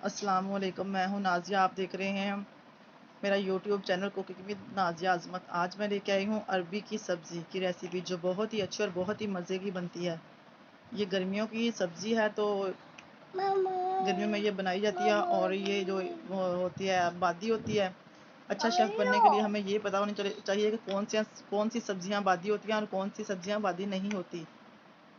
अस्सलामुअलैकुम, मैं हूँ नाज़िया। आप देख रहे हैं मेरा YouTube channel cooking with Nazia Azmat. आज मैं लेके आई हूँ अरबी की सब्ज़ी की रेसिपी, जो बहुत ही अच्छी और बहुत ही मज़े की बनती है। ये गर्मियों की सब्ज़ी है, तो गर्मियों में ये बनाई जाती है। और ये जो वो होती है, बादी होती है। अच्छा शेफ़ बनने के लिए हमें ये पता होनी चाहिए कि कौन सी सब्ज़ियाँ बादी होती हैं और कौन सी सब्ज़ियाँ बादी नहीं होती।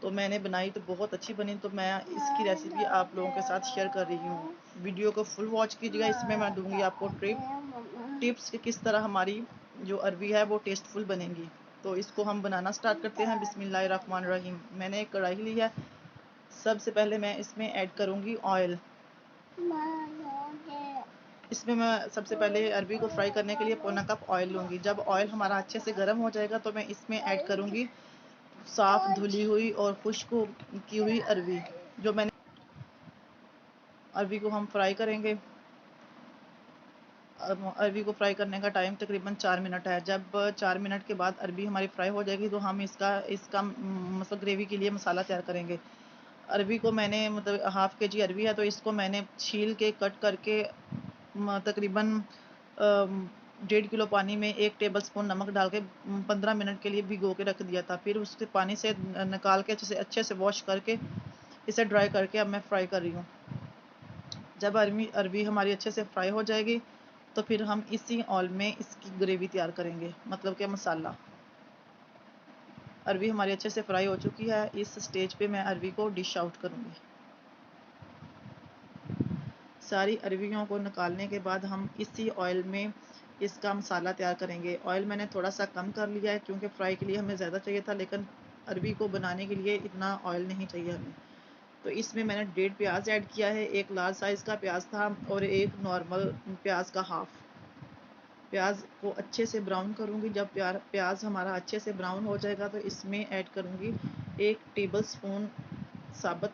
तो मैंने बनाई तो बहुत अच्छी बनी, तो मैं इसकी रेसिपी आप लोगों के साथ शेयर कर रही हूँ। वीडियो को फुल वॉच कीजिएगा। इसमें मैं दूंगी आपको टिप्स कि किस तरह हमारी जो अरबी है वो टेस्टफुल बनेगी। तो इसको हम बनाना स्टार्ट करते हैं। बिस्मिल्लाहिर्रहमानिर्रहीम। मैंने एक कढ़ाई ली है। सबसे पहले मैं इसमें ऐड करूँगी ऑयल। इसमें मैं सबसे पहले अरबी को फ्राई करने के लिए पौना कप ऑयल लूँगी। जब ऑयल हमारा अच्छे से गर्म हो जाएगा तो मैं इसमें ऐड करूँगी साफ़ धुली हुई और खुश्क की हुई अरबी। जो मैंने अरबी को हम फ्राई करेंगे। अरबी को फ्राई करने का टाइम तकरीबन 4 मिनट है। जब 4 मिनट के बाद अरबी हमारी फ्राई हो जाएगी तो हम इसका मतलब ग्रेवी के लिए मसाला तैयार करेंगे। अरबी को मैंने मतलब हाफ़ के जी अरबी है, तो इसको मैंने छील के कट करके तकरीबन 1.5 किलो पानी में 1 टेबल स्पून नमक डाल के 15 मिनट के लिए भिगो के रख दिया था। फिर उसके पानी से निकाल के अच्छे से वॉश करके इसे ड्राई करके अब मैं फ्राई कर रही हूँ। जब अरबी हमारी अच्छे से फ्राई हो जाएगी तो फिर हम इसी ऑयल में इसकी ग्रेवी तैयार करेंगे, मतलब कि मसाला। अरबी हमारी अच्छे से फ्राई हो चुकी है। इस स्टेज पे मैं अरबी को डिश आउट करूँगी। सारी अरबियों को निकालने के बाद हम इसी ऑयल में इसका मसाला तैयार करेंगे। ऑयल मैंने थोड़ा सा कम कर लिया है क्योंकि फ्राई के लिए हमें ज़्यादा चाहिए था, लेकिन अरबी को बनाने के लिए इतना ऑयल नहीं चाहिए हमें। तो इसमें मैंने 1.5 प्याज ऐड किया है। एक लार्ज साइज़ का प्याज था और एक नॉर्मल प्याज का हाफ। प्याज को अच्छे से ब्राउन करूँगी। जब प्याज हमारा अच्छे से ब्राउन हो जाएगा तो इसमें ऐड करूँगी 1 टेबल स्पून साबुत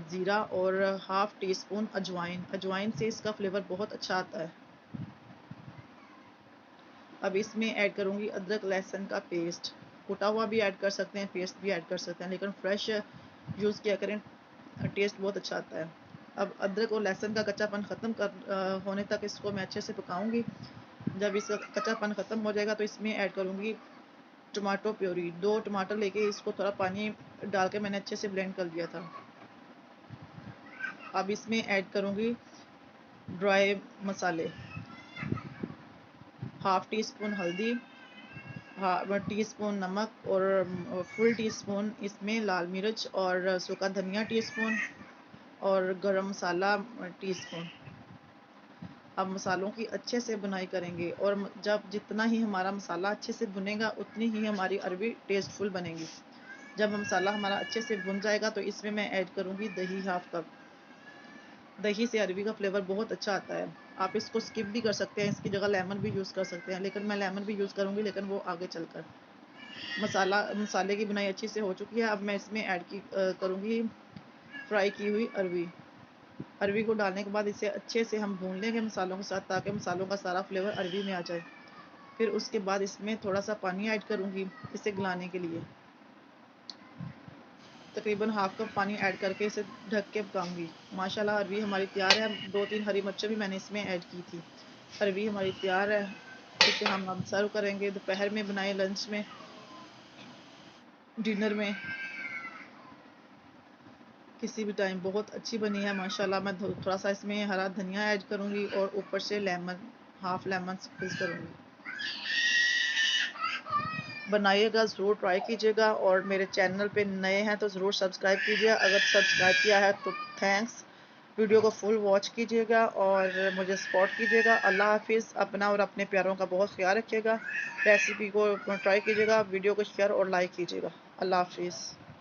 ज़ीरा और हाफ़ टी स्पून अजवाइन। अजवाइन से इसका फ्लेवर बहुत अच्छा आता है। अब इसमें ऐड करूँगी अदरक लहसुन का पेस्ट। कुटा हुआ भी ऐड कर सकते हैं, पेस्ट भी ऐड कर सकते हैं, लेकिन फ्रेश यूज़ किया करें, टेस्ट बहुत अच्छा आता है। अब अदरक और लहसुन का कच्चापन ख़त्म होने तक इसको मैं अच्छे से पकाऊंगी। जब इसका कच्चापन ख़त्म हो जाएगा तो इसमें ऐड करूँगी टमाटो प्योरी। 2 टमाटर लेके इसको थोड़ा पानी डाल के मैंने अच्छे से ब्लेंड कर लिया था। अब इसमें ऐड करूँगी ड्राई मसाले। हाफ़ टी स्पून हल्दी, हाफ टी स्पून नमक और फुल टी स्पून इसमें लाल मिर्च और सूखा धनिया टी स्पून और गरम मसाला टी स्पून। अब मसालों की अच्छे से बुनाई करेंगे और जब जितना ही हमारा मसाला अच्छे से भुनेगा उतनी ही हमारी अरबी टेस्टफुल बनेगी। जब मसाला हमारा अच्छे से भुन जाएगा तो इसमें मैं ऐड करूँगी दही हाफ़ कप। दही से अरबी का फ्लेवर बहुत अच्छा आता है। आप इसको स्किप भी कर सकते हैं, इसकी जगह लेमन भी यूज़ कर सकते हैं, लेकिन मैं लेमन भी यूज़ करूँगी, लेकिन वो आगे चलकर। मसाले की बुनाई अच्छी से हो चुकी है। अब मैं इसमें करूँगी फ्राई की हुई अरबी। अरबी को डालने के बाद इसे अच्छे से हम भून लेंगे मसालों के साथ, ताकि मसालों का सारा फ्लेवर अरबी में आ जाए। फिर उसके बाद इसमें थोड़ा सा पानी ऐड करूँगी इसे गलाने के लिए। तकरीबन हाफ़ कप पानी ऐड करके इसे ढक के पकाऊंगी। माशाल्लाह अरबी हमारी तैयार है। 2-3 हरी मिर्चें भी मैंने इसमें ऐड की थी। अरबी हमारी तैयार है। इसे हम अब सर्व करेंगे। दोपहर में बनाए, लंच में, डिनर में, किसी भी टाइम बहुत अच्छी बनी है माशाल्लाह। मैं थोड़ा सा इसमें हरा धनिया ऐड करूँगी और ऊपर से हाफ़ लेमन स्क्वीज़ करूँगी। बनाइएगा, ज़रूर ट्राई कीजिएगा और मेरे चैनल पे नए हैं तो ज़रूर सब्सक्राइब कीजिए। अगर सब्सक्राइब किया है तो थैंक्स। वीडियो को फुल वॉच कीजिएगा और मुझे सपोर्ट कीजिएगा। अल्लाह हाफिज़। अपना और अपने प्यारों का बहुत ख्याल रखिएगा। रेसिपी को ट्राई कीजिएगा, वीडियो को शेयर और लाइक कीजिएगा। अल्लाह हाफिज़।